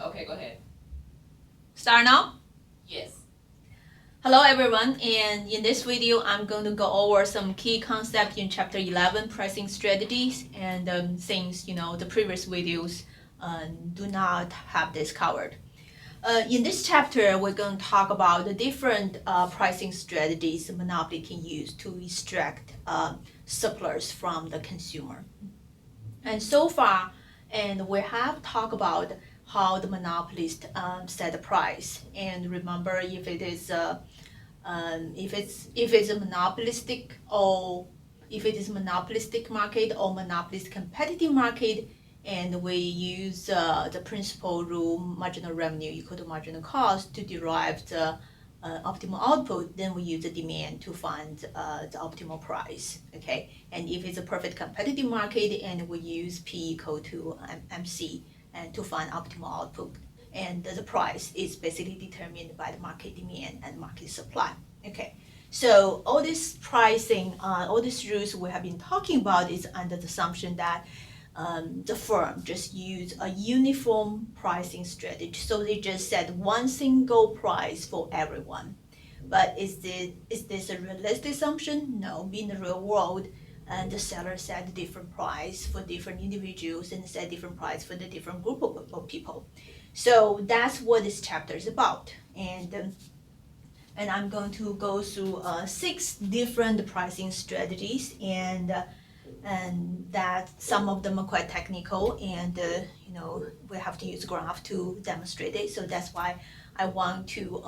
Okay, go ahead. Start now? Yes. Hello everyone, and in this video I'm going to go over some key concepts in chapter 11, pricing strategies, and since the previous videos do not have this covered. In this chapter we're going to talk about the different pricing strategies monopoly can use to extract surplus from the consumer. And so far, and we have talked about how the monopolist set the price. And remember, if it's a monopolistic or if it is monopolistic market or monopolist competitive market, and we use the principal rule marginal revenue equal to marginal cost to derive the optimal output, then we use the demand to find the optimal price. Okay, and if it's a perfect competitive market, and we use P equal to MC and to find optimal output, and the price is basically determined by the market demand and market supply. Okay, so all this pricing, all these rules we have been talking about is under the assumption that the firm just use a uniform pricing strategy. So they just set one single price for everyone. But is this a realistic assumption? No. In the real world, and the seller set a different price for different individuals and set different price for the different group of people. So that's what this chapter is about. And I'm going to go through 6 different pricing strategies, and that some of them are quite technical, and we have to use graph to demonstrate it. So that's why I want to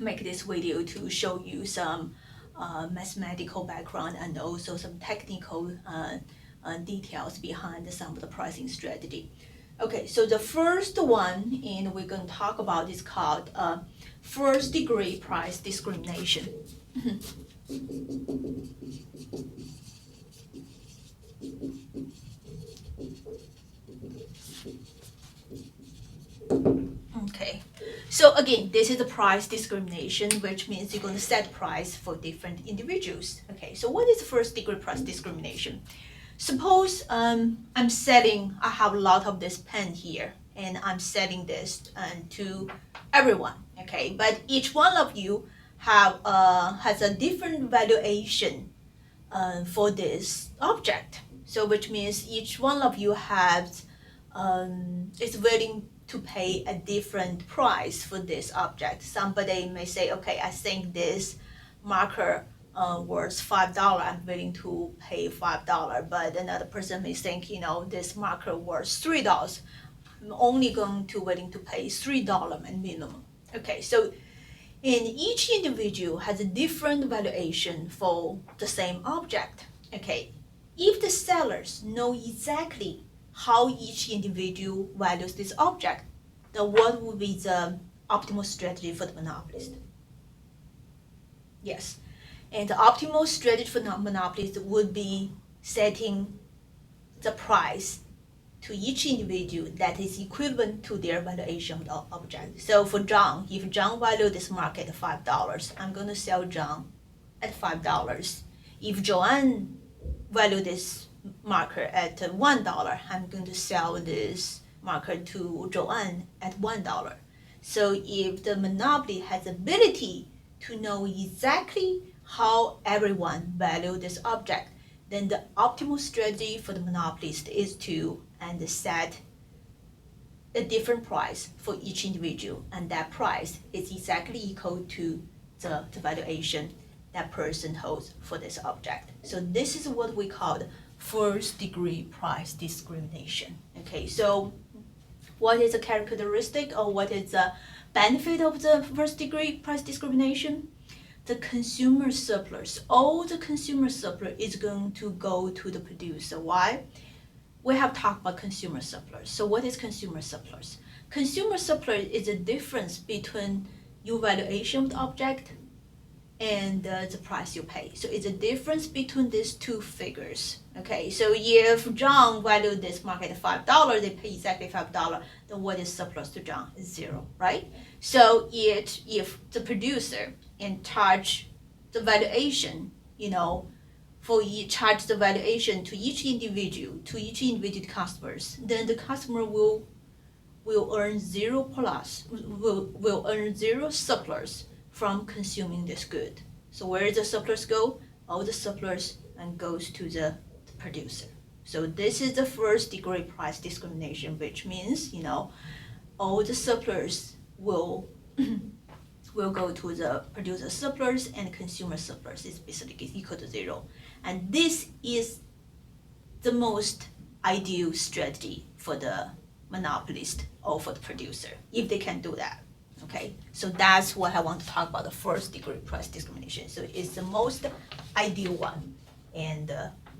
make this video to show you some mathematical background and also some technical details behind some of the pricing strategy. Okay, so the first one, and we're going to talk about, is called first degree price discrimination. Okay, so again, this is the price discrimination, which means you're going to set price for different individuals. Okay, so what is first degree price discrimination? Suppose I have a lot of this pen here, and I'm selling this to everyone. Okay, but each one of you has a different valuation for this object. So which means each one of you is willing to pay a different price for this object. Somebody may say, okay, I think this marker worth $5, I'm willing to pay $5. But another person may think, this marker worth $3. I'm only going to willing to pay $3 minimum. Okay, so and each individual has a different valuation for the same object. Okay, if the sellers know exactly how each individual values this object, then what would be the optimal strategy for the monopolist? Yes, and the optimal strategy for the monopolist would be setting the price to each individual that is equivalent to their valuation of the object. So for John, if John valued this market at $5, I'm going to sell John at $5. If Joanne valued this marker at $1, I'm going to sell this marker to Joanne at $1. So if the monopoly has ability to know exactly how everyone value this object, then the optimal strategy for the monopolist is to set a different price for each individual, and that price is exactly equal to the valuation that person holds for this object. So this is what we call first degree price discrimination. Okay, so what is a characteristic or what is the benefit of the first degree price discrimination? The consumer surplus, all the consumer surplus is going to go to the producer. Why? We have talked about consumer surplus. So what is consumer surplus? Consumer surplus is the difference between your valuation of the object and the price you pay. So it's a difference between these two figures. Okay, so if John valued this market at $5, they pay exactly $5, then what is surplus to John? Is 0, right? So if the producer and charge the valuation, charge the valuation to each individual customers, then the customer will will earn will earn zero surplus from consuming this good. So where does the surplus go? All the surplus and goes to the producer. So this is the first degree price discrimination, which means, all the surplus will will go to the producer surplus and consumer surplus is basically equal to zero. And this is the most ideal strategy for the monopolist or for the producer, if they can do that. Okay, so that's what I want to talk about, the first degree price discrimination. So it's the most ideal one, and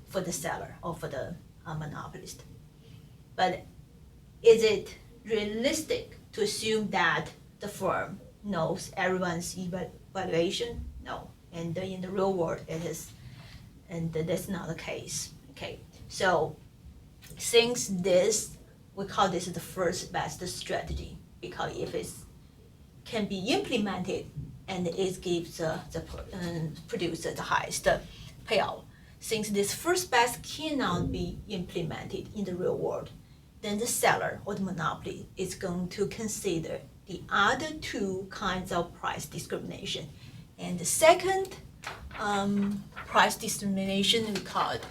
for the seller or for the monopolist. But is it realistic to assume that the firm knows everyone's evaluation? No, and in the real world it is, and that's not the case. Okay, so since this, we call this the first best strategy, because if it can be implemented and it gives the producer the highest payout. Since this first best cannot be implemented in the real world, then the seller or the monopoly is going to consider the other two kinds of price discrimination. And the second price discrimination, we call it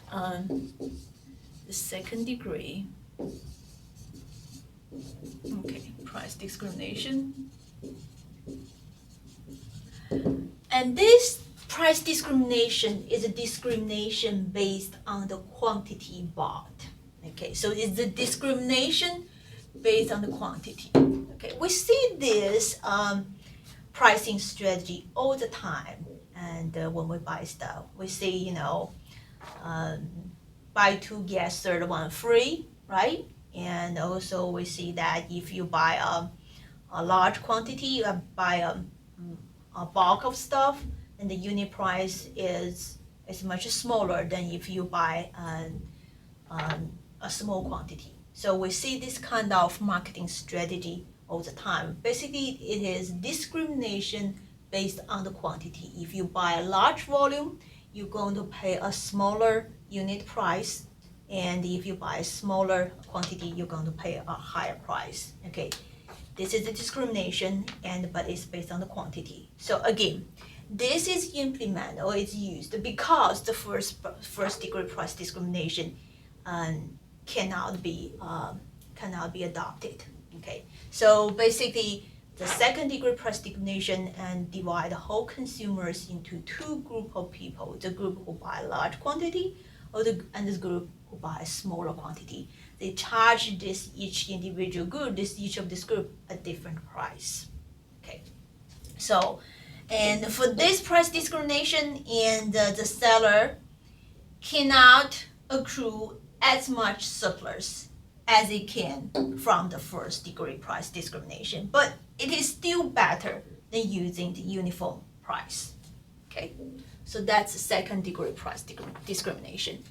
the second degree, price discrimination. And this price discrimination is a discrimination based on the quantity bought. Okay, so it's the discrimination based on the quantity. Okay, we see this pricing strategy all the time, and when we buy stuff, we see, buy two get third one free, right? And also we see that if you buy a large quantity, you buy a bulk of stuff, and the unit price is much smaller than if you buy a small quantity. So we see this kind of marketing strategy all the time. Basically, it is discrimination based on the quantity. If you buy a large volume, you're going to pay a smaller unit price, and if you buy a smaller quantity, you're going to pay a higher price. Okay, this is the discrimination, but it's based on the quantity. So again, this is implemented or is used because the first degree price discrimination cannot be adopted. Okay, so basically the second degree price discrimination and divide the whole consumers into two group of people: the group who buy a large quantity, and the group who buy a smaller quantity. They charge each individual good, each of this group a different price. Okay, so and for this price discrimination, and the seller cannot accrue as much surplus as it can from the first degree price discrimination, but it is still better than using the uniform price. Okay, so that's the second degree price discrimination.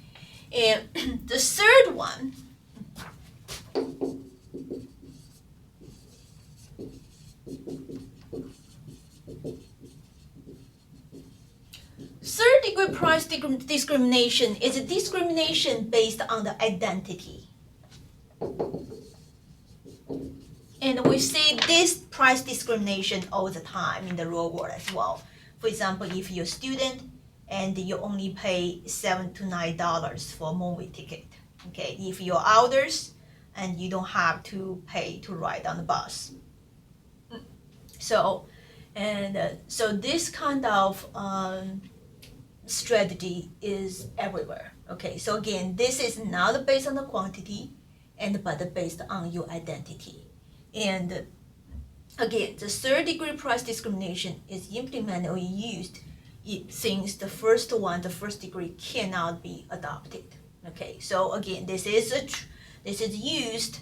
And the third one, third degree price discrimination is a discrimination based on the identity. And we see this price discrimination all the time in the real world as well. For example, if you're a student and you only pay $7 to $9 for a movie ticket, okay? If you're elders and you don't have to pay to ride on the bus. So this kind of strategy is everywhere. Okay, so again, this is not based on the quantity, but based on your identity. And again, the third degree price discrimination is implemented or used since the first degree cannot be adopted. Okay, so again, this is used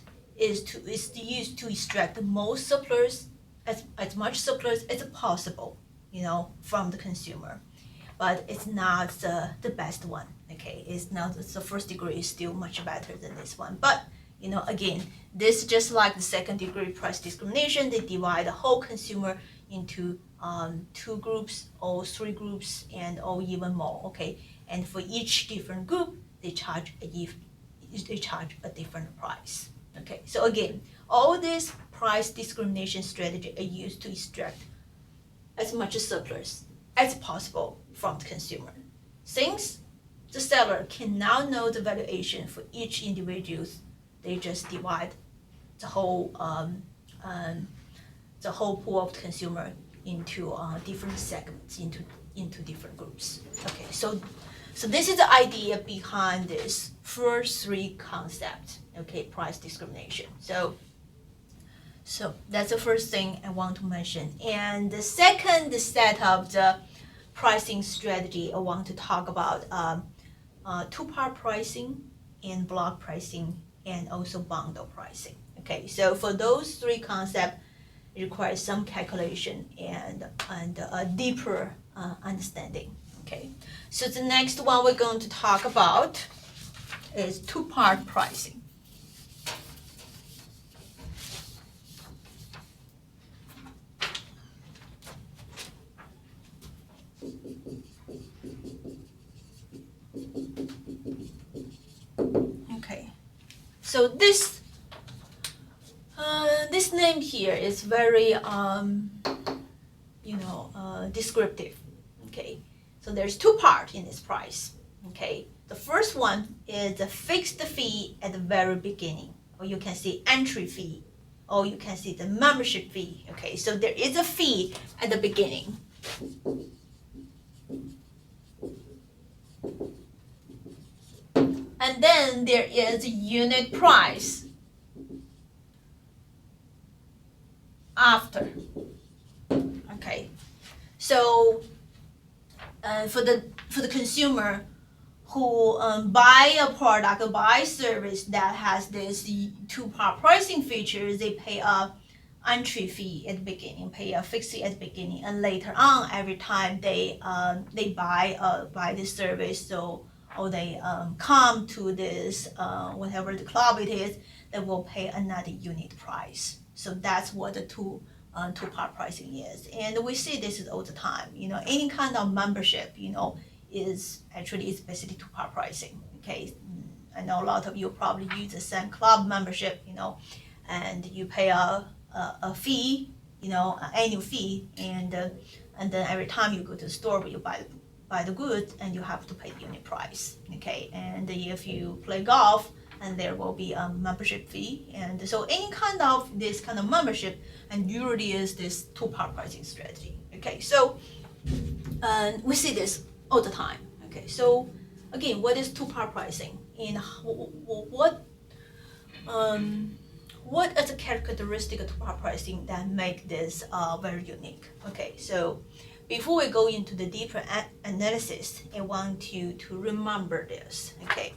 to extract the most surplus, as much surplus as possible, from the consumer. But it's not the best one. Okay, it's not. The first degree is still much better than this one. But again, this is just like the second degree price discrimination. They divide the whole consumer into two groups or three groups or even more. Okay, and for each different group, they charge a different price. Okay, so again, all these price discrimination strategy are used to extract as much surplus as possible from the consumer. Since the seller can now know the valuation for each individual, they just divide the whole pool of the consumer into different segments, into different groups. Okay, so this is the idea behind this first three concepts. Okay, price discrimination. So that's the first thing I want to mention. And the second set of the pricing strategy, I want to talk about two-part pricing and block pricing and also bundle pricing. Okay, so for those three concepts, it requires some calculation and a deeper understanding. Okay, so the next one we're going to talk about is two-part pricing. Okay, so this name here is very descriptive. Okay, so there's two parts in this price. Okay, the first one is the fixed fee at the very beginning, or you can see entry fee, or you can see the membership fee. Okay, so there is a fee at the beginning. And then there is a unit price after. Okay, so for the consumer who buy a product or buy a service that has this two-part pricing feature, they pay a entry fee at the beginning, pay a fixed fee at the beginning, and later on, every time they buy this service, or they come to this whatever the club it is, they will pay another unit price. So that's what the two-part pricing is, and we see this is all the time. Any kind of membership, is basically two-part pricing. Okay, I know a lot of you probably use the same club membership, and you pay a fee, an annual fee, and then every time you go to the store where you buy the goods, and you have to pay the unit price. Okay, and if you play golf, and there will be a membership fee, and so any kind of this kind of membership, and usually is this two-part pricing strategy. Okay, so we see this all the time. Okay, so again, what is two-part pricing, and what is the characteristic of two-part pricing that make this very unique? Okay, so before we go into the deeper analysis, I want you to remember this. Okay,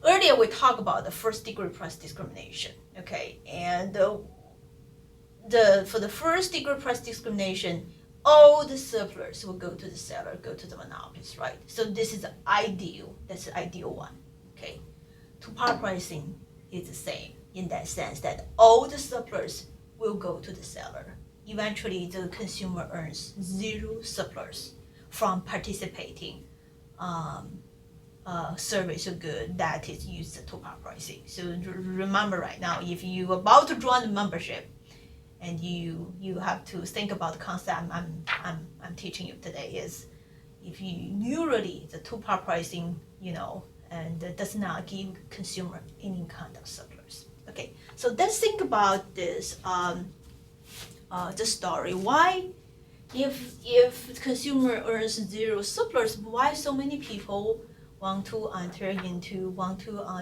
earlier we talked about the first degree price discrimination. Okay, and for the first degree price discrimination, all the surplus will go to the seller, go to the monopolist, right? So this is ideal. That's the ideal one. Okay, two-part pricing is the same in that sense that all the surplus will go to the seller. Eventually, the consumer earns zero surplus from participating service or good that is used to two-part pricing. So remember right now, if you're about to join the membership, and you have to think about the concept I'm teaching you today is, if you usually the two-part pricing, and does not give consumer any kind of surplus. Okay, so let's think about this the story. Why, if the consumer earns zero surplus, why so many people want to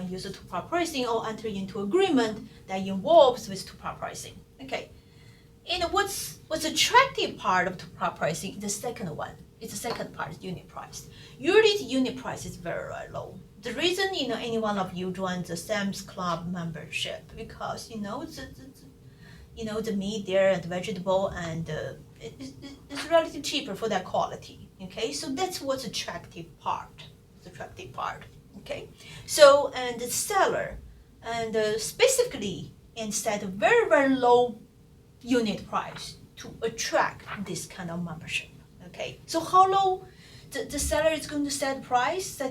use a two-part pricing or enter into agreement that involves with two-part pricing? Okay, and what's attractive part of two-part pricing? The second one. It's the second part, is unit price. Usually the unit price is very, very low. The reason any one of you joins the Sam's Club membership, because the meat there and the vegetable, and it's relatively cheaper for that quality. Okay, so that's what's attractive part. Okay, so and the seller, and specifically instead of very, very low unit price to attract this kind of membership. Okay, so how low the seller is going to set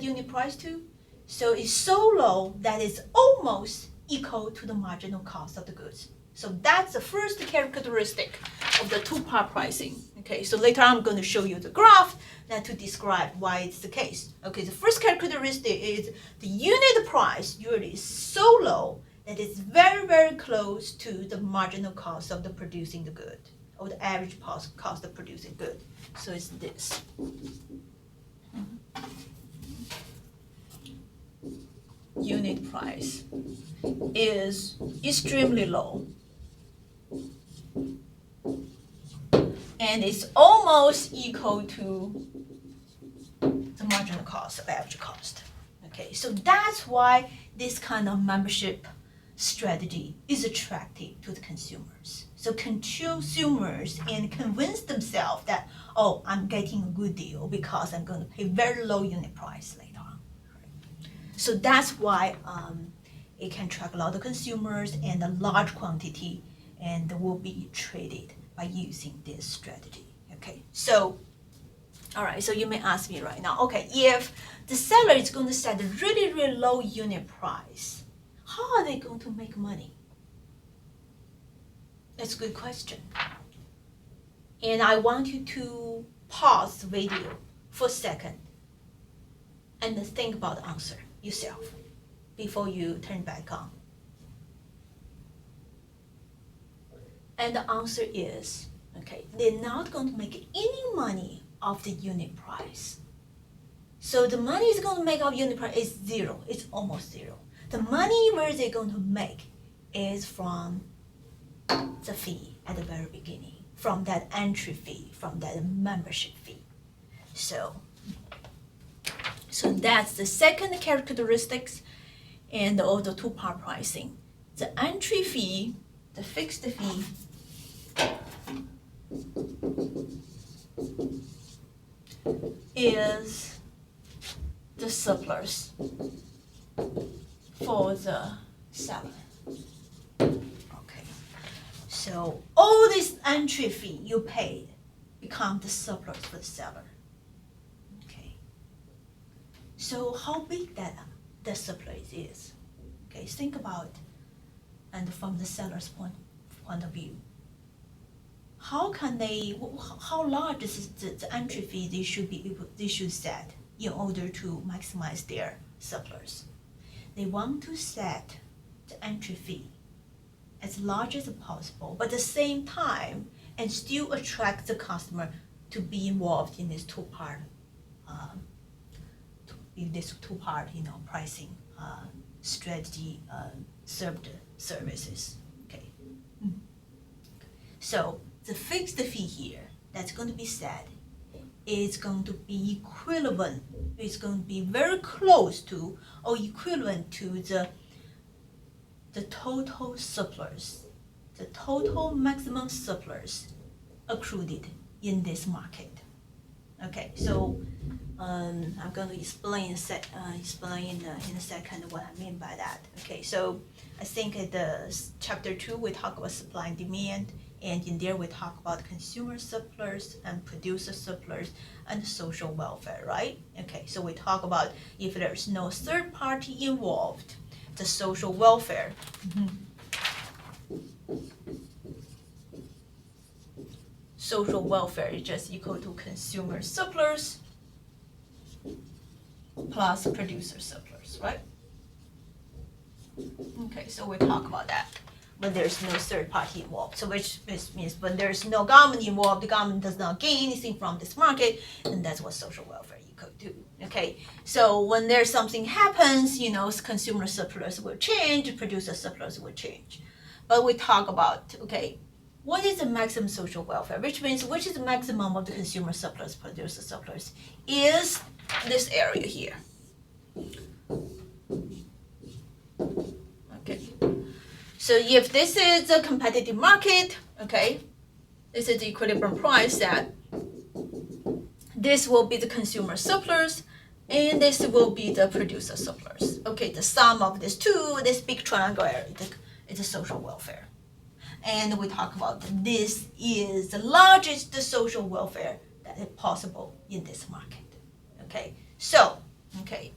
unit price to? So it's so low that it's almost equal to the marginal cost of the goods. So that's the first characteristic of the two-part pricing. Okay, so later I'm going to show you the graph that to describe why it's the case. Okay, the first characteristic is the unit price usually is so low that it's very, very close to the marginal cost of the producing the good, or the average cost of producing good. So it's this. Unit price is extremely low, and it's almost equal to the marginal cost of average cost. Okay, so that's why this kind of membership strategy is attractive to the consumers. So consumers and convince themselves that, oh, I'm getting a good deal because I'm going to pay very low unit price later on. So that's why it can attract a lot of consumers and a large quantity, and will be traded by using this strategy. Okay, so all right, so you may ask me right now, okay, if the seller is going to set a really, really low unit price, how are they going to make money? That's a good question. And I want you to pause the video for a second and think about the answer yourself before you turn back on. And the answer is, okay, they're not going to make any money off the unit price. So the money is going to make off unit price is zero. It's almost zero. The money where they're going to make is from the fee at the very beginning, from that entry fee, from that membership fee. So that's the second characteristics and of the two-part pricing. The entry fee, the fixed fee, is the surplus for the seller. Okay, so all this entry fee you paid become the surplus for the seller. Okay, so how big that the surplus is? Okay, think about, and from the seller's point of view, how large is the entry fee they should set in order to maximize their surplus? They want to set the entry fee as large as possible, but at the same time, and still attract the customer to be involved in this two-part, pricing strategy, served services. Okay. So the fixed fee here that's going to be set is going to be equivalent. It's going to be very close to or equivalent to the total surplus, the total maximum surplus accrued in this market. Okay, so I'm going to explain in a second what I mean by that. Okay, so I think at the chapter 2 we talk about supply and demand, and in there we talk about consumer surplus and producer surplus and social welfare, right? Okay, so we talk about if there's no third party involved, the social welfare. Social welfare is just equal to consumer surplus plus producer surplus, right? Okay, so we talk about that when there's no third party involved. So which means when there's no government involved, the government does not gain anything from this market, and that's what social welfare equal to. Okay, so when there's something happens, consumer surplus will change, producer surplus will change. But we talk about, okay, what is the maximum social welfare? Which means which is the maximum of the consumer surplus, producer surplus, is this area here. Okay, so if this is a competitive market, okay, this is the equilibrium price, that this will be the consumer surplus and this will be the producer surplus. Okay, the sum of these two, this big triangle area, is the social welfare. And we talk about this is the largest social welfare that is possible in this market. Okay, so, okay,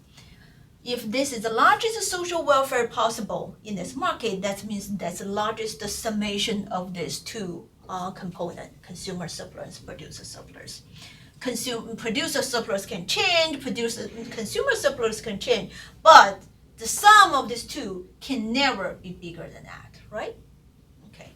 if this is the largest social welfare possible in this market, that means that's the largest summation of these two components, consumer surplus, producer surplus. Producer surplus can change, consumer surplus can change, but the sum of these two can never be bigger than that, right? Okay.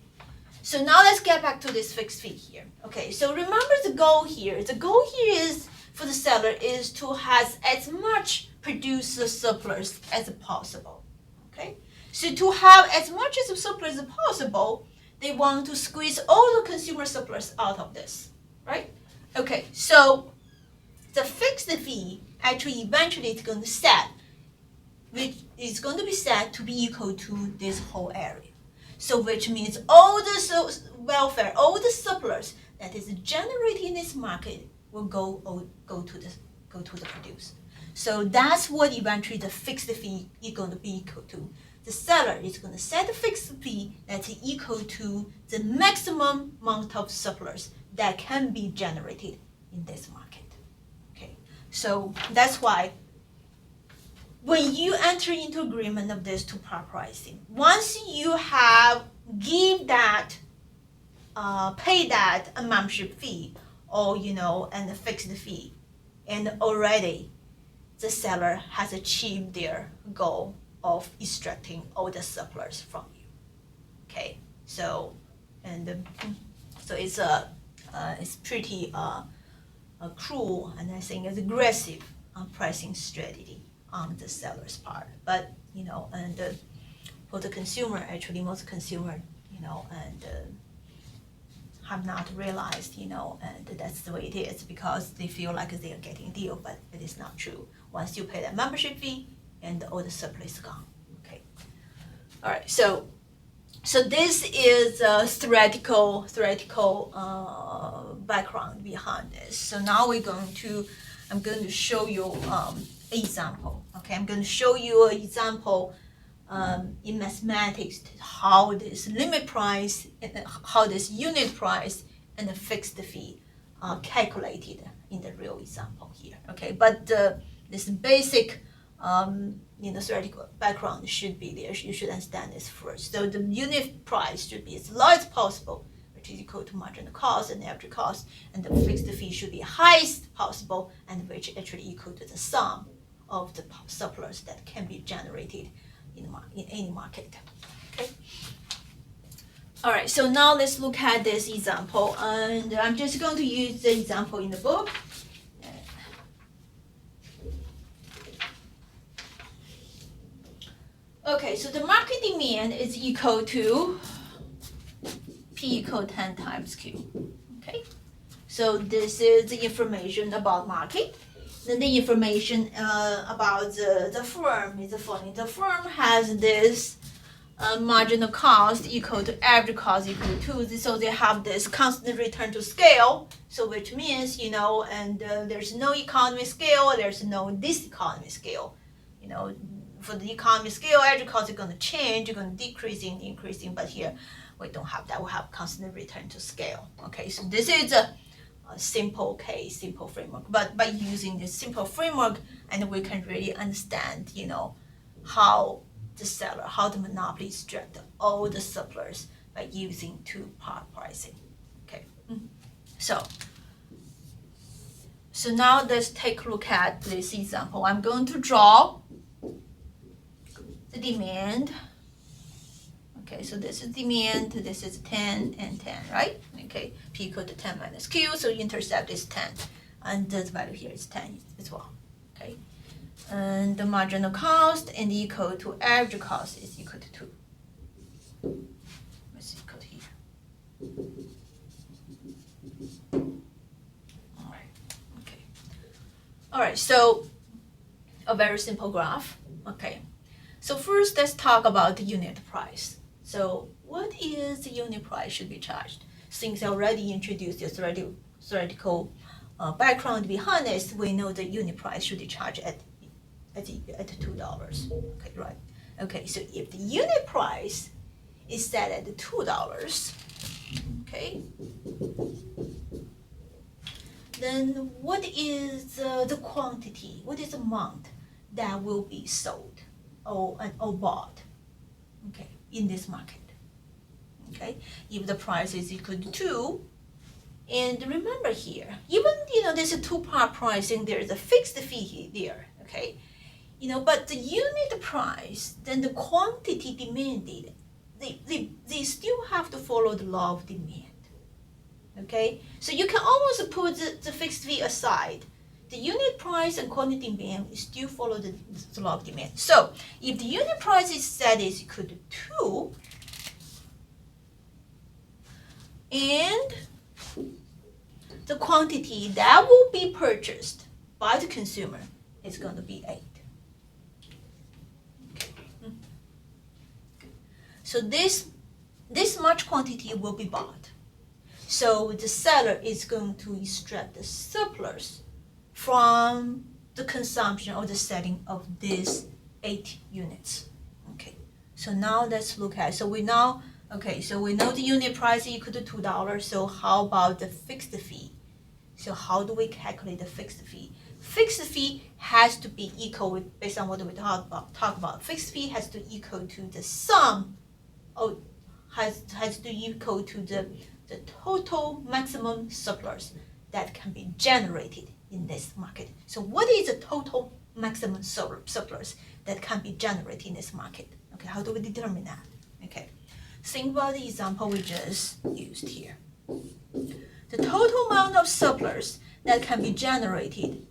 So now let's get back to this fixed fee here. Okay, so remember the goal here. The goal here is for the seller is to have as much producer surplus as possible. Okay, so to have as much as surplus as possible, they want to squeeze all the consumer surplus out of this, right? Okay, so the fixed fee actually eventually is going to set, which is going to be set to be equal to this whole area. So which means all the welfare, all the surplus that is generated in this market will go to the producer. So that's what eventually the fixed fee is going to be equal to. The seller is going to set a fixed fee that's equal to the maximum amount of surplus that can be generated in this market. Okay, so that's why when you enter into agreement of this two-part pricing, once you have pay that a membership fee or and a fixed fee, and already the seller has achieved their goal of extracting all the surplus from you. Okay, so it's pretty cruel and I think it's aggressive pricing strategy on the seller's part. But for the consumer, actually most consumer have not realized and that's the way it is, because they feel like they are getting a deal, but it is not true. Once you pay that membership fee, and all the surplus is gone. Okay, all right. So this is a theoretical background behind this. So now I'm going to show you an example. Okay, I'm going to show you an example in mathematics how this limit price and how this unit price and the fixed fee are calculated in the real example here. Okay, but this basic theoretical background should be there. You should understand this first. So the unit price should be as low as possible, which is equal to marginal cost and average cost, and the fixed fee should be highest possible, and which actually equal to the sum of the surplus that can be generated in any market. Okay. All right. So now let's look at this example, and I'm just going to use the example in the book. Okay, so the market demand is equal to P equal 10 times Q. Okay, so this is the information about market. Then the information about the firm is the following. The firm has this marginal cost equal to average cost equal to 2. So they have this constant return to scale. So which means, there's no economy scale, there's no diseconomy scale. For the economy scale, average cost is going to change, you're going to decreasing, increasing, but here we don't have that. We have constant return to scale. Okay, so this is a simple case, simple framework. But by using this simple framework, and we can really understand, how the seller, how the monopoly extract all the surplus by using two-part pricing. Okay, so now let's take a look at this example. I'm going to draw the demand. Okay, so this is demand, this is 10 and 10, right? Okay, P equal to 10 minus Q, so intercept is 10. And this value here is 10 as well. Okay, and the marginal cost and equal to average cost is equal to 2. It's equal to here. All right, okay. All right, so a very simple graph. Okay. So first, let's talk about the unit price. So what is the unit price should be charged? Since I already introduced the theoretical background behind this, we know the unit price should be charged at $2. Okay, right? Okay, so if the unit price is set at $2, okay, then what is the quantity? What is the amount that will be sold or bought, okay, in this market. Okay, if the price is equal to 2, and remember here, even there's a two-part pricing, there is a fixed fee there, okay, but the unit price, then the quantity demanded, they still have to follow the law of demand. Okay, so you can almost put the fixed fee aside. The unit price and quantity demand still follow the law of demand. So if the unit price is set is equal to 2, and the quantity that will be purchased by the consumer is going to be 8. So this much quantity will be bought. So the seller is going to extract the surplus from the consumption or the selling of these 8 units. Okay, so now let's look at, so we know the unit price equal to $2. So how about the fixed fee? So how do we calculate the fixed fee? Fixed fee has to be equal, based on what we talk about. Fixed fee has to equal to the sum, or has to equal to the total maximum surplus that can be generated in this market. So what is the total maximum surplus that can be generated in this market? Okay, how do we determine that? Okay, think about the example we just used here. The total amount of surplus that can be generated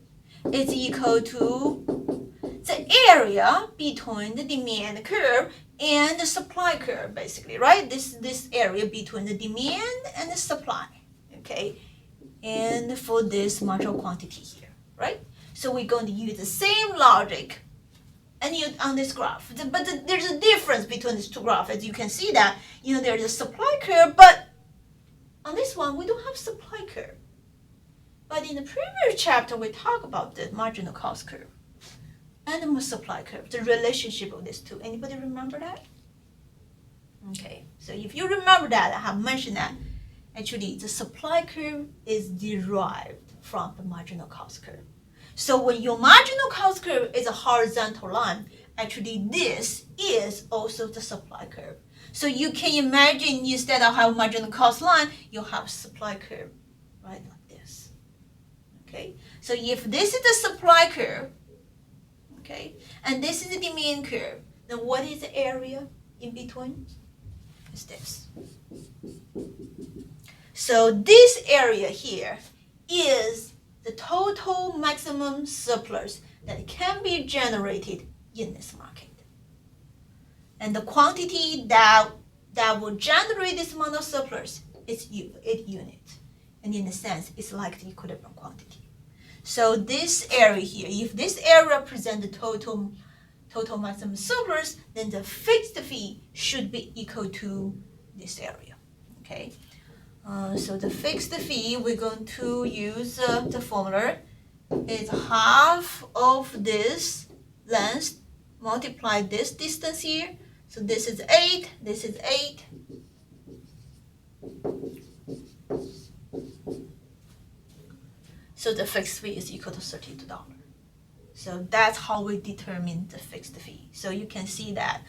is equal to the area between the demand curve and the supply curve, basically, right? This area between the demand and the supply, okay? And for this marginal quantity here, right? So we're going to use the same logic and on this graph. But there's a difference between these two graphs. As you can see that, there's a supply curve, but on this one, we don't have supply curve. But in the previous chapter, we talked about the marginal cost curve and the supply curve, the relationship of these two. Anybody remember that? Okay, so if you remember that, I have mentioned that actually the supply curve is derived from the marginal cost curve. So when your marginal cost curve is a horizontal line, actually this is also the supply curve. So you can imagine, instead of having marginal cost line, you have supply curve, right, like this. Okay, so if this is the supply curve, okay, and this is the demand curve, then what is the area in between? It's this. So this area here is the total maximum surplus that can be generated in this market. And the quantity that will generate this amount of surplus is 8 units. And in a sense, it's like the equilibrium quantity. So this area here, if this area represents the total maximum surplus, then the fixed fee should be equal to this area. Okay. So the fixed fee, we're going to use the formula. It's half of this length multiply this distance here. So this is 8, this is 8. So the fixed fee is equal to $32. So that's how we determine the fixed fee. So you can see that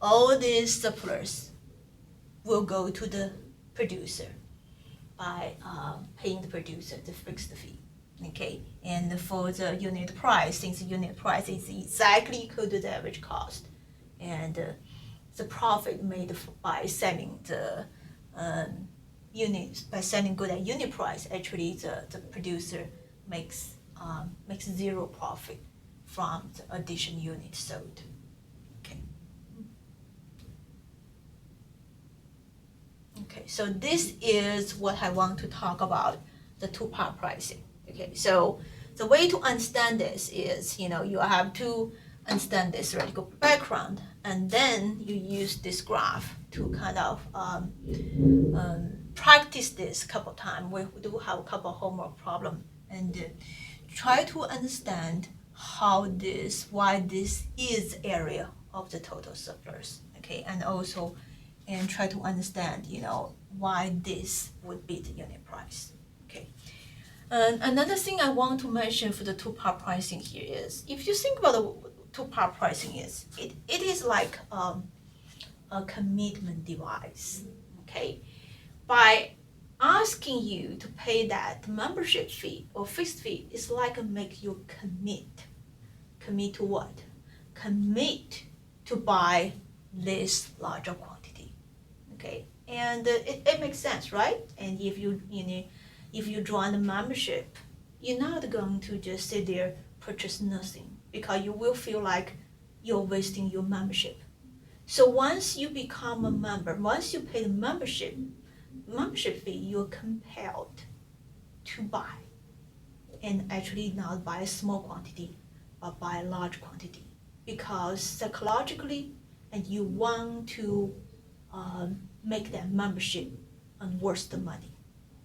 all this surplus will go to the producer by paying the producer the fixed fee. Okay, and for the unit price, since the unit price is exactly equal to the average cost, and the profit made by selling the units, by selling good at unit price, actually the producer makes 0 profit from the additional units sold. Okay. Okay, so this is what I want to talk about, the two-part pricing. Okay, so the way to understand this is, you have to understand this theoretical background, and then you use this graph to kind of practice this a couple times. We do have a couple homework problems, and try to understand why this is area of the total surplus. Okay, and also, and try to understand, why this would be the unit price. Okay. And another thing I want to mention for the two-part pricing here is, if you think about the two-part pricing is, it is like a commitment device, okay? By asking you to pay that membership fee or fixed fee, it's like make you commit. Commit to what? Commit to buy this larger quantity, okay? And it makes sense, right? And if you join the membership, you're not going to just sit there purchase nothing, because you will feel like you're wasting your membership. So once you become a member, once you pay the membership fee, you're compelled to buy, and actually not buy a small quantity, but buy a large quantity, because psychologically, and you want to make that membership worth the money.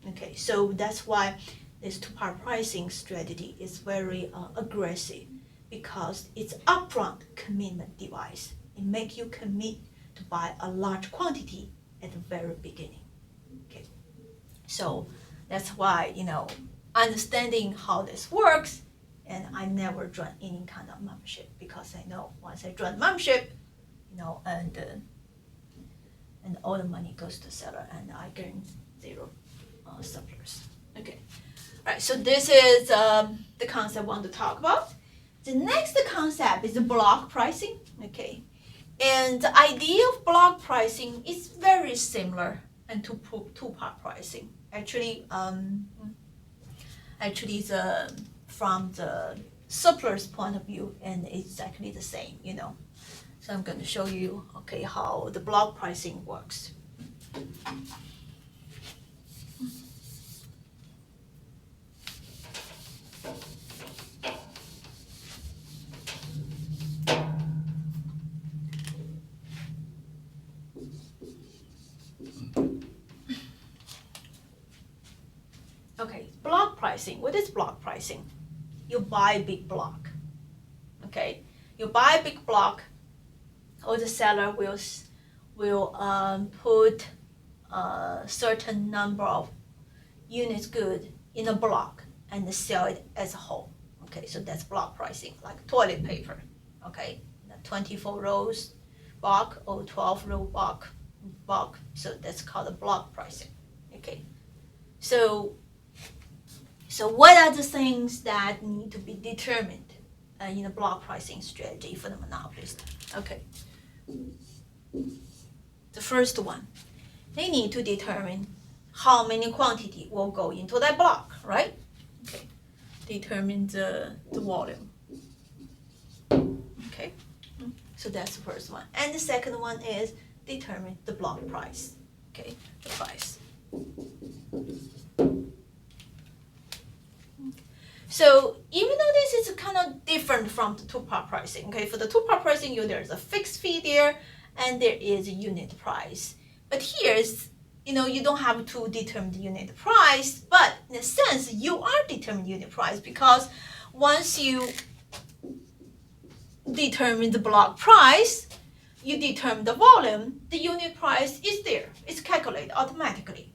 Okay, so that's why this two-part pricing strategy is very aggressive, because it's upfront commitment device. It makes you commit to buy a large quantity at the very beginning. Okay, so that's why, understanding how this works, and I never join any kind of membership, because I know once I join membership, and all the money goes to the seller, and I gain zero surplus. Okay, all right. So this is the concept I want to talk about. The next concept is the block pricing. Okay, and the idea of block pricing is very similar and to two-part pricing. Actually, it's from the surplus point of view, and it's exactly the same. So I'm going to show you, okay, how the block pricing works. Okay, block pricing. What is block pricing? You buy a big block. Okay, you buy a big block, or the seller will put a certain number of units good in a block and sell it as a whole. Okay, so that's block pricing, like toilet paper. Okay, 24 rows block or 12 row block. So that's called a block pricing. Okay, so what are the things that need to be determined in a block pricing strategy for the monopolist? Okay, the first one, they need to determine how many quantity will go into that block, right? Okay, determine the volume. Okay, so that's the first one. And the second one is determine the block price. Okay, the price. So even though this is kind of different from the two-part pricing, okay, for the two-part pricing, there's a fixed fee there, and there is a unit price. But here's, you don't have to determine the unit price, but in a sense, you are determining unit price, because once you determine the block price, you determine the volume, the unit price is there. It's calculated automatically.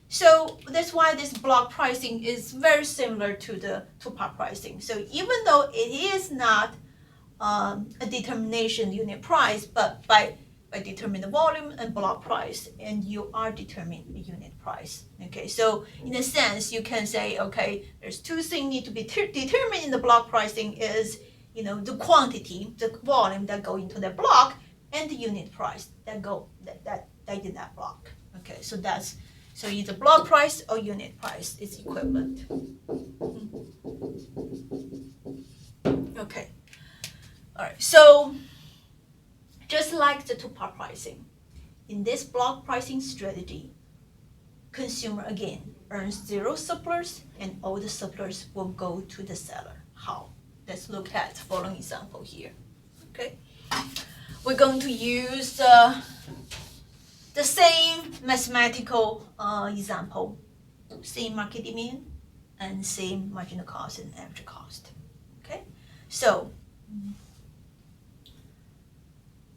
So that's why this block pricing is very similar to the two-part pricing. So even though it is not a determination unit price, but by determining the volume and block price, and you are determining the unit price. Okay, so in a sense, you can say, okay, there's two things need to be determined in the block pricing is, the quantity, the volume that go into the block, and the unit price that in that block. Okay, so either block price or unit price is equivalent. Okay, all right, so just like the two-part pricing, in this block pricing strategy, consumer again earns zero surplus, and all the surplus will go to the seller. How? Let's look at the following example here. Okay, we're going to use the same mathematical example, same market demand and same marginal cost and average cost. Okay, so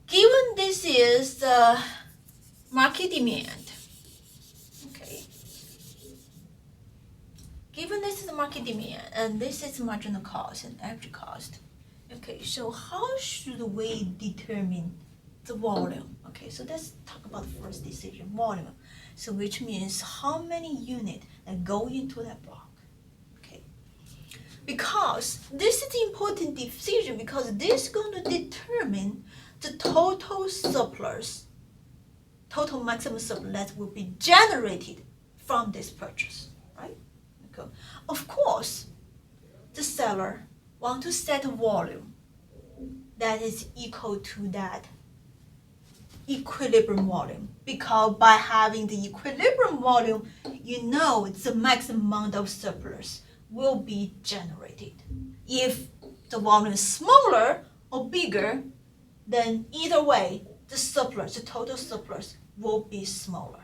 given this is the market demand, okay, given this is the market demand and this is marginal cost and average cost, okay, so how should we determine the volume? Okay, so let's talk about the first decision, volume. So which means how many units that go into that block. Okay, because this is the important decision because this is going to determine the total surplus, total maximum surplus that will be generated from this purchase, right? Okay. Of course, the seller want to set a volume that is equal to that equilibrium volume, because by having the equilibrium volume, you know the maximum amount of surplus will be generated. If the volume is smaller or bigger, then either way, the surplus, the total surplus will be smaller.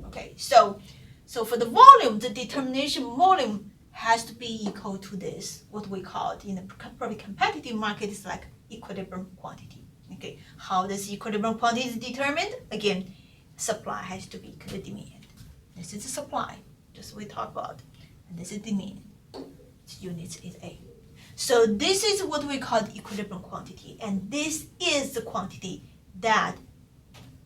Okay, so for the volume, the determination volume has to be equal to this, what we call it in a probably competitive market is like equilibrium quantity. Okay, how does equilibrium quantity is determined? Again, supply has to be equal to demand. This is the supply, just we talked about, and this is demand. Units is A. So this is what we call the equilibrium quantity, and this is the quantity that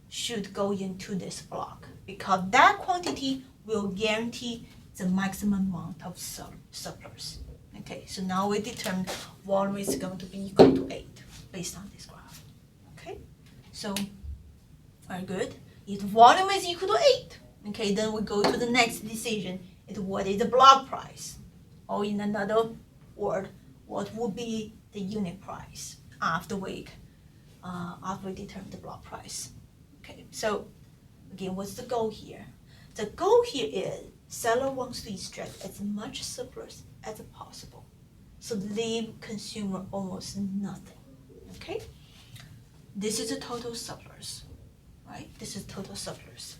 should go into this block, because that quantity will guarantee the maximum amount of surplus. Okay, so now we determine volume is going to be equal to 8 based on this graph. Okay, so very good. If volume is equal to 8, okay, then we go to the next decision. What is the block price? Or in another word, what would be the unit price after we determine the block price? Okay, so again, what's the goal here? The goal here is seller wants to extract as much surplus as possible, so leave consumer almost nothing. Okay, this is the total surplus, right? This is total surplus,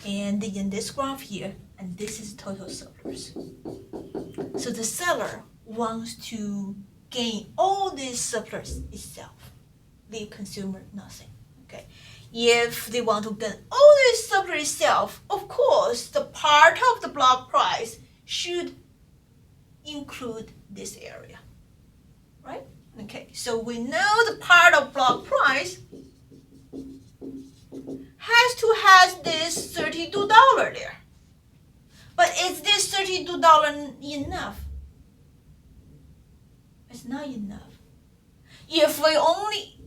and in this graph here, and this is total surplus. So the seller wants to gain all this surplus itself, leave consumer nothing. Okay, if they want to gain all this surplus itself, of course, the part of the block price should include this area, right? Okay, so we know the part of block price has to have this $32 there. But is this $32 enough? It's not enough. If we only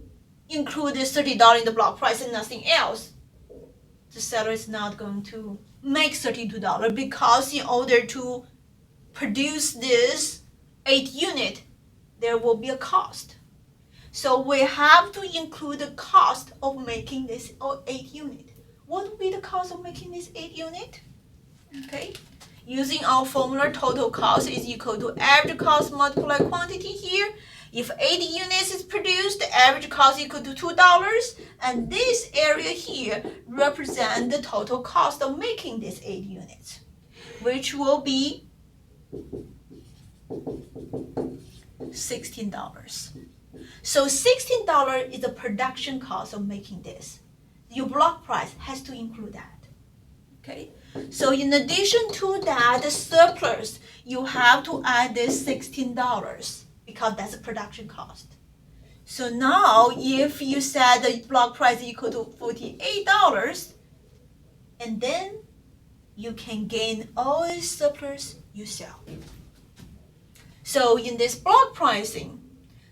include this $30 in the block price and nothing else, the seller is not going to make $32 because in order to produce this 8 unit, there will be a cost. So we have to include the cost of making this 8 unit. What would be the cost of making this 8 unit? Okay, using our formula, total cost is equal to average cost multiplied quantity here. If 80 units is produced, the average cost equal to $2, and this area here represents the total cost of making these 8 units, which will be $16. So $16 is the production cost of making this. Your block price has to include that. Okay, so in addition to that, the surplus, you have to add this $16 because that's the production cost. So now if you set the block price equal to $48, and then you can gain all this surplus yourself. So in this block pricing,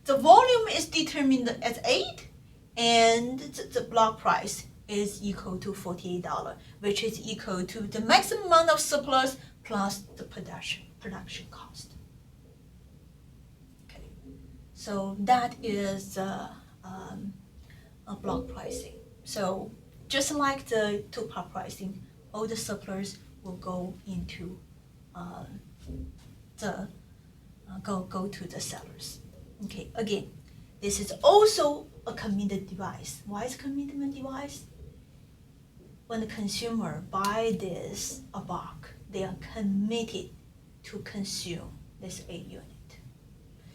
the volume is determined as 8, and the block price is equal to $48, which is equal to the maximum amount of surplus plus the production cost. Okay, so that is a block pricing. So just like the two-part pricing, all the surplus will go into go to the sellers. Okay, again, this is also a committed device. Why is commitment device? When the consumer buy this a bulk, they are committed to consume this 8 unit.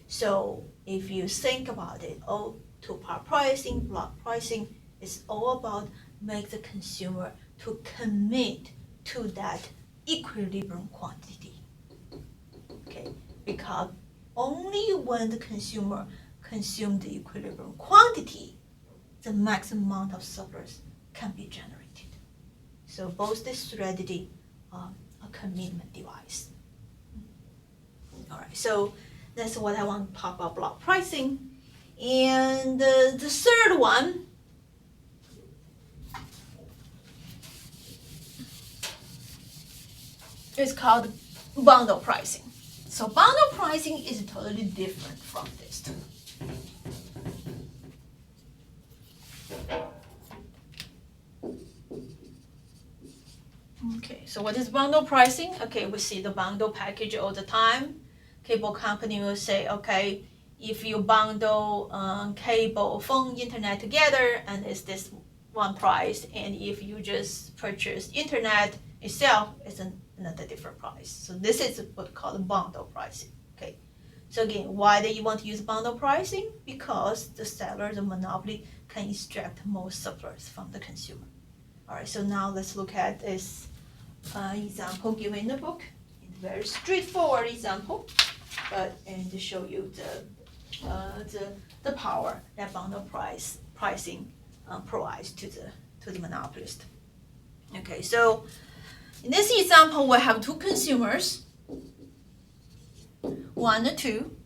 So if you think about it, all two-part pricing, block pricing is all about make the consumer to commit to that equilibrium quantity. Okay, because only when the consumer consumes the equilibrium quantity, the maximum amount of surplus can be generated. So both this strategy are a commitment device. All right, so that's what I want to talk about block pricing. And the third one is called bundle pricing. So bundle pricing is totally different from this two. Okay, so what is bundle pricing? Okay, we see the bundle package all the time. Cable company will say, okay, if you bundle cable, phone, internet together, and it's this one price, and if you just purchase internet itself, it's another different price. So this is what's called bundle pricing. Okay, so again, why do you want to use bundle pricing? Because the seller, the monopoly, can extract more surplus from the consumer. All right, so now let's look at this example given in the book. It's a very straightforward example, but and to show you the power that bundle pricing provides to the monopolist. Okay, so in this example, we have two consumers, one or two,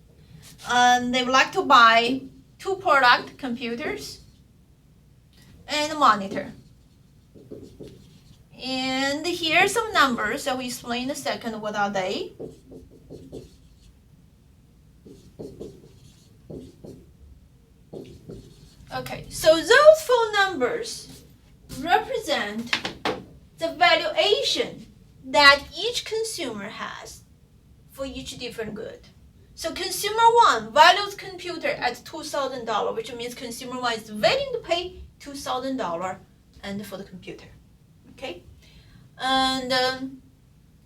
and they would like to buy two product computers and a monitor. And here are some numbers that we explain in a second. What are they? Okay, so those four numbers represent the valuation that each consumer has for each different good. So consumer one values computer at $2,000, which means consumer one is willing to pay $2,000 and for the computer. Okay, and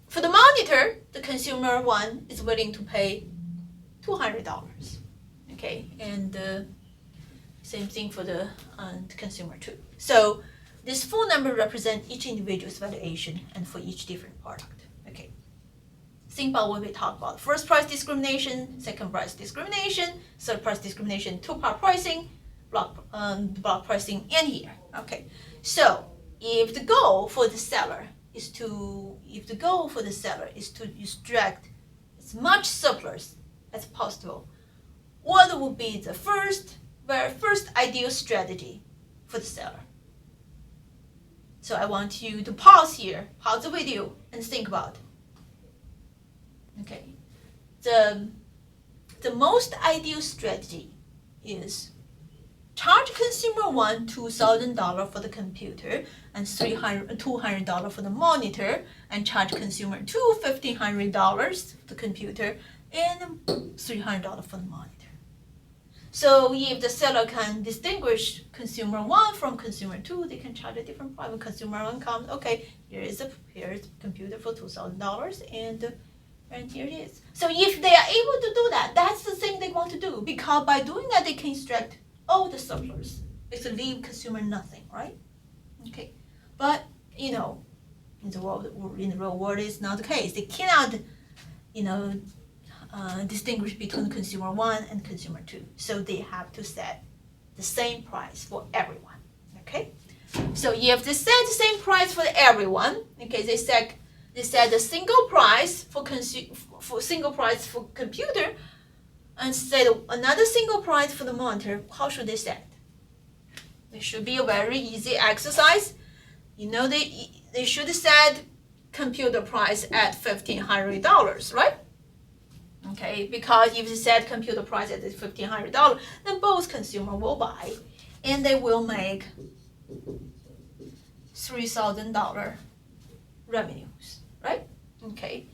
for the monitor, the consumer one is willing to pay $200. Okay, and same thing for the consumer two. So this four number represent each individual's valuation and for each different product. Okay, think about what we talked about: first price discrimination, second price discrimination, third price discrimination, two-part pricing, block pricing, and here. Okay, so if the goal for the seller is to extract as much surplus as possible, what would be the very first ideal strategy for the seller? So I want you to pause the video, and think about it. Okay, the most ideal strategy is charge consumer one $2,000 for the computer and $200 for the monitor, and charge consumer two $1,500 for the computer and $300 for the monitor. So if the seller can distinguish consumer one from consumer two, they can charge a different price. When consumer one comes, okay, here is a computer for $2,000, and here it is. So if they are able to do that, that's the thing they want to do, because by doing that they can extract all the surplus. It's to leave consumer nothing, right? Okay, but in the real world, it's not the case. They cannot, distinguish between consumer one and consumer two. So they have to set the same price for everyone. Okay, so if they set the same price for everyone, okay, they set the single price for computer, and set another single price for the monitor. How should they set? It should be a very easy exercise. They should set computer price at $1,500, right? Okay, because if they set computer price at $1,500, then both consumer will buy, and they will make $3,000 revenues, right? Okay,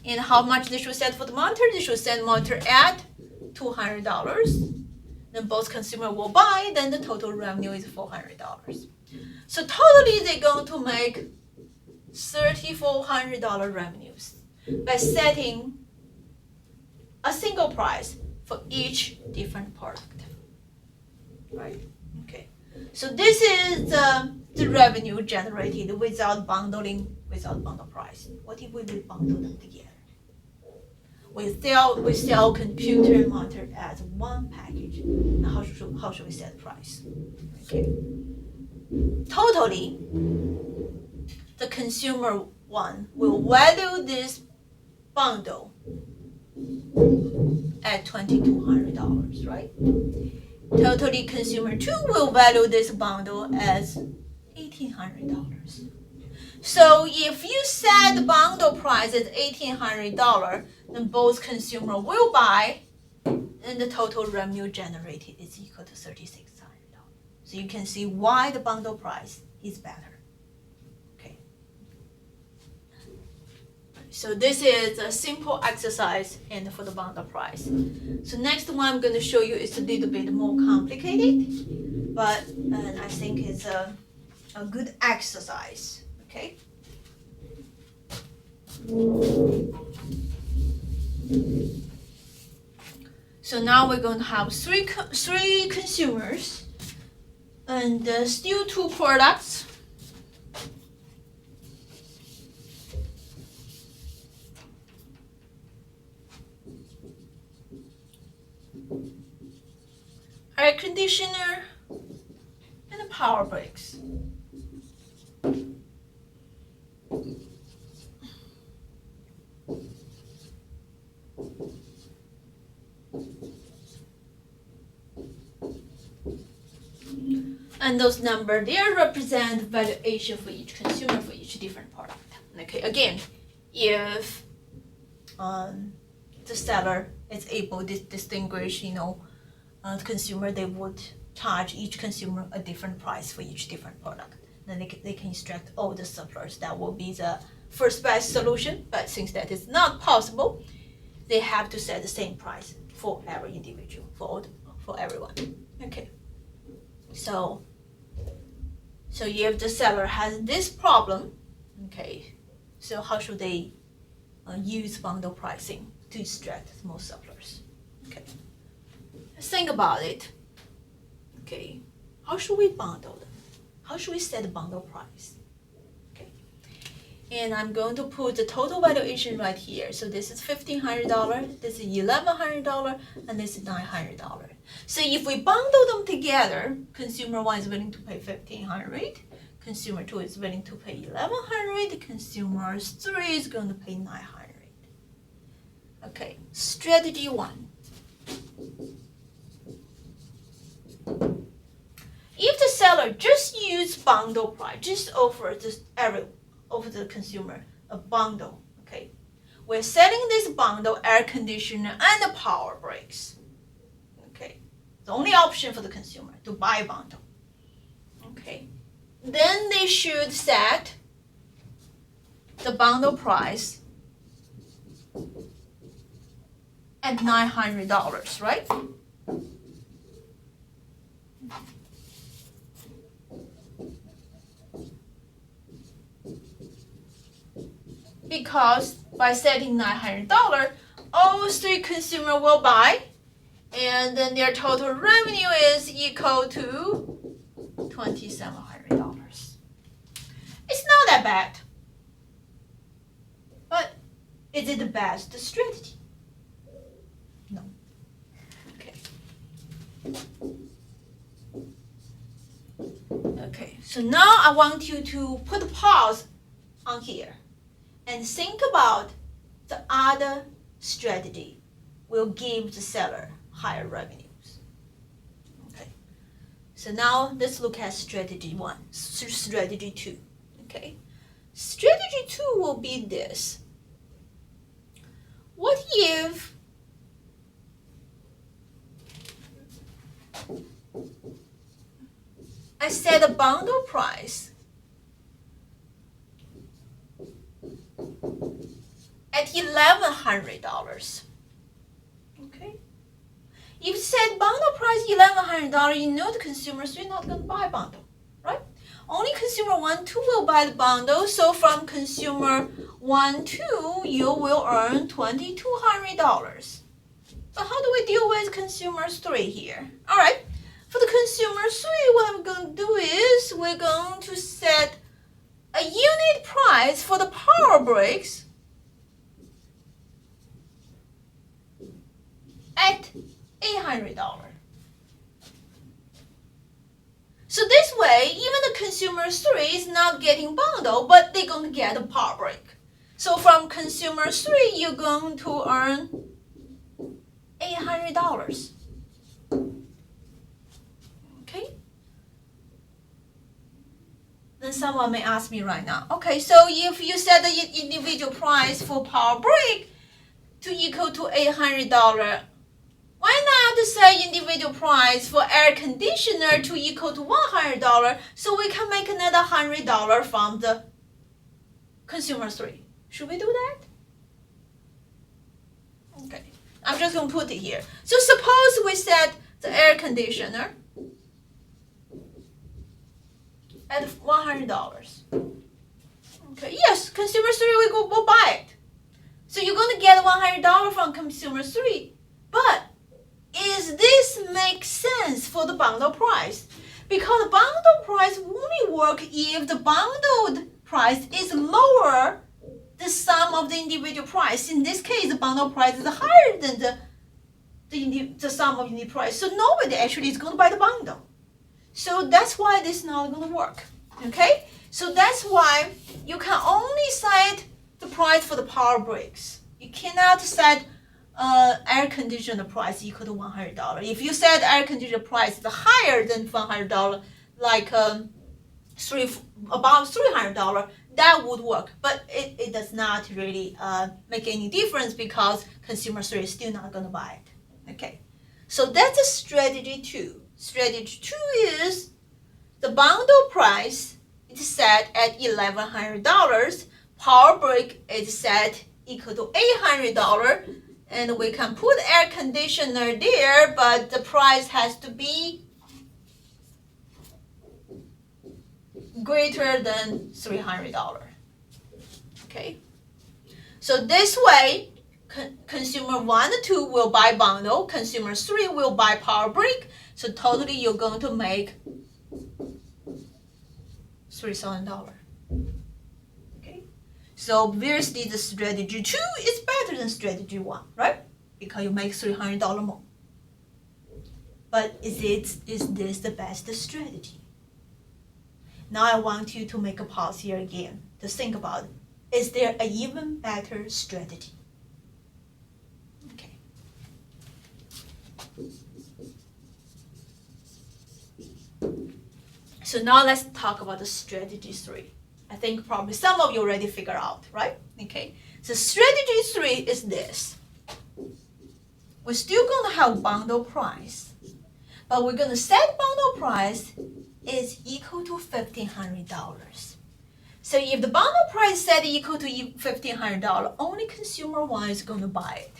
and how much they should set for the monitor? They should set monitor at $200. Then both consumer will buy. Then the total revenue is $400. So totally they're going to make $3,400 revenues by setting a single price for each different product, right? Okay, so this is the revenue generated without bundle pricing. What if we bundle them together? We sell computer monitor as one package. Now how should we set the price? Okay. Totally, the consumer one will value this bundle at $2,200, right? Totally, consumer two will value this bundle as $1,800. So if you set the bundle price at $1,800, then both consumer will buy, and the total revenue generated is equal to $3,600. So you can see why the bundle price is better. Okay. So this is a simple exercise and for the bundle price. So next one I'm going to show you is a little bit more complicated, but I think it's a good exercise. Okay. So now we're going to have three consumers and still two products. Air conditioner and a power brakes. And those numbers there represent valuation for each consumer for each different product. Okay, again, if the seller is able to distinguish, the consumer, they would charge each consumer a different price for each different product. Then they can extract all the surplus. That will be the first best solution. But since that is not possible, they have to set the same price for every individual, for everyone. Okay. So if the seller has this problem, okay, so how should they use bundle pricing to extract the most surplus? Okay. Think about it. Okay, how should we bundle them? How should we set the bundle price? Okay, and I'm going to put the total valuation right here. So this is $1,500, this is $1,100, and this is $900. So if we bundle them together, consumer one is willing to pay $1,500, consumer two is willing to pay $1,100, consumer three is going to pay $900. Okay, strategy one. If the seller just use bundle price, just offer the consumer a bundle, okay, we're selling this bundle, air conditioner and the power brakes. Okay, the only option for the consumer to buy a bundle. Okay, then they should set the bundle price at $900, right? Because by setting $900, all three consumers will buy, and then their total revenue is equal to $2,700. It's not that bad, but is it the best strategy? No. Okay. Okay, so now I want you to put a pause on here and think about the other strategy will give the seller higher revenues. Okay, so now let's look at strategy one, strategy two. Okay, strategy two will be this. What if I set a bundle price at $1,100. Okay. If you set bundle price $1,100, you know the consumers are not going to buy bundle, right? Only consumer 1, 2 will buy the bundle. So from consumer 1, 2, you will earn $2,200. But how do we deal with consumer 3 here? All right. For the consumer 3, what I'm going to do is we're going to set a unit price for the power brakes at $800. So this way, even the consumer 3 is not getting bundle, but they're going to get a power break. So from consumer 3, you're going to earn $800. Okay? Then someone may ask me right now, okay, so if you set the individual price for power break to equal to $800, why not say individual price for air conditioner to equal to $100 so we can make another $100 from the consumer 3? Should we do that? Okay, I'm just going to put it here. So suppose we set the air conditioner at $100. Okay, yes, consumer 3 will buy it. So you're going to get $100 from consumer 3. But is this make sense for the bundle price? Because the bundle price only work if the bundled price is lower the sum of the individual price. In this case, the bundle price is higher than the sum of the price. So nobody actually is going to buy the bundle. So that's why this is not going to work. Okay? So that's why you can only set the price for the power breaks. You cannot set air conditioner price equal to $100. If you set air conditioner price is higher than $100, like about $300, that would work. But it does not really make any difference because consumer 3 is still not going to buy it. Okay, so that's a strategy 2. Strategy 2 is the bundle price is set at $1,100. Power break is set equal to $800. And we can put air conditioner there, but the price has to be greater than $300. Okay, so this way, consumer 1 and 2 will buy bundle, consumer 3 will buy power break. So totally, you're going to make $3,000. Okay, so obviously the strategy 2 is better than strategy 1, right? Because you make $300 more. But is this the best strategy? Now I want you to make a pause here again to think about it. Is there an even better strategy? Okay. So now let's talk about the strategy 3. I think probably some of you already figured out, right? Okay. So strategy 3 is this. We're still going to have bundle price, but we're going to set bundle price is equal to $1,500. So if the bundle price set equal to $1,500, only consumer 1 is going to buy it.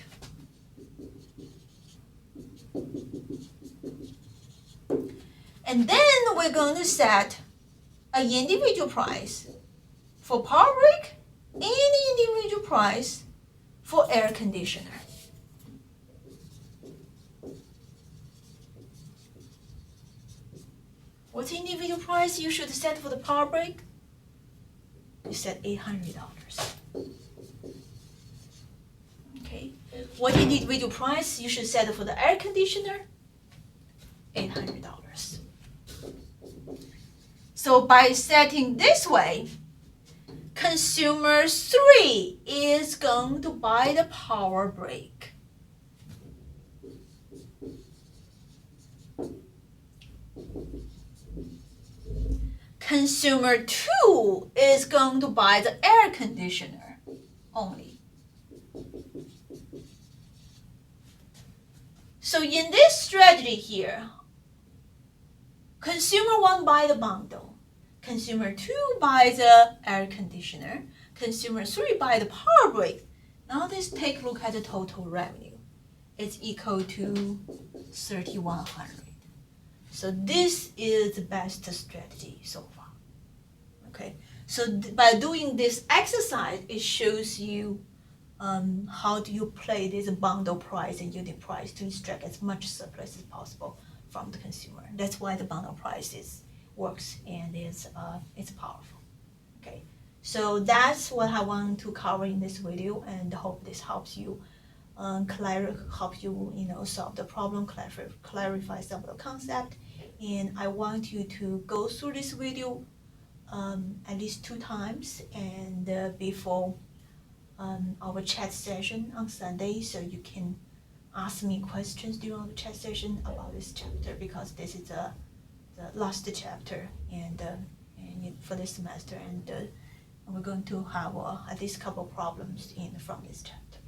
And then we're going to set an individual price for power break and individual price for air conditioner. What's the individual price you should set for the power break? You set $800. Okay. What individual price you should set for the air conditioner? $800. So by setting this way, consumer 3 is going to buy the power break. Consumer 2 is going to buy the air conditioner only. So in this strategy here, consumer 1 buy the bundle, consumer 2 buys the air conditioner, consumer 3 buy the power break. Now let's take a look at the total revenue. It's equal to $3,100. So this is the best strategy so far. Okay, so by doing this exercise, it shows you how do you play this bundle price and unit price to extract as much surplus as possible from the consumer. That's why the bundle price works and it's powerful. Okay, so that's what I want to cover in this video, and I hope this helps you help you, solve the problem, clarify some of the concept. And I want you to go through this video at least 2 times and before our chat session on Sunday, so you can ask me questions during our chat session about this chapter, because this is the last chapter and for this semester, and we're going to have at least a couple problems from this chapter.